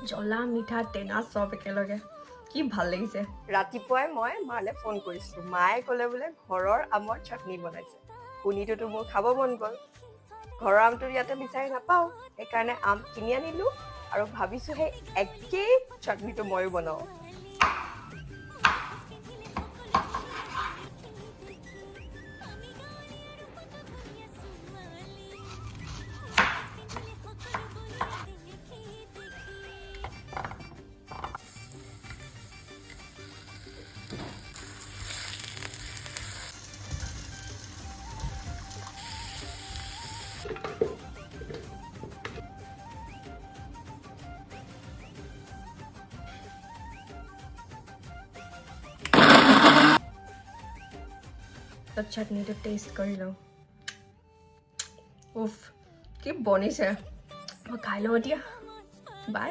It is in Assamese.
জ্বলা মিঠা টেঙা চব একেলগে কি ভাল লাগিছে ৰাতিপুৱাই মই মালে ফোন কৰিছিলোঁ মায়ে ক'লে বোলে ঘৰৰ আমৰ চাটনি বনাইছে শুনিটোতো মোৰ খাব মন গ'ল ঘৰৰ আমটো ইয়াতে বিচাৰি নাপাওঁ সেইকাৰণে আম কিনি আনিলোঁ আৰু ভাবিছোঁ সেই একেই চাটনিটো ময়ো বনাওঁ তো চাটনিটো টেষ্ট কৰি লওঁ উফ কি বনিছে মই খাই লওঁ এতিয়া বাই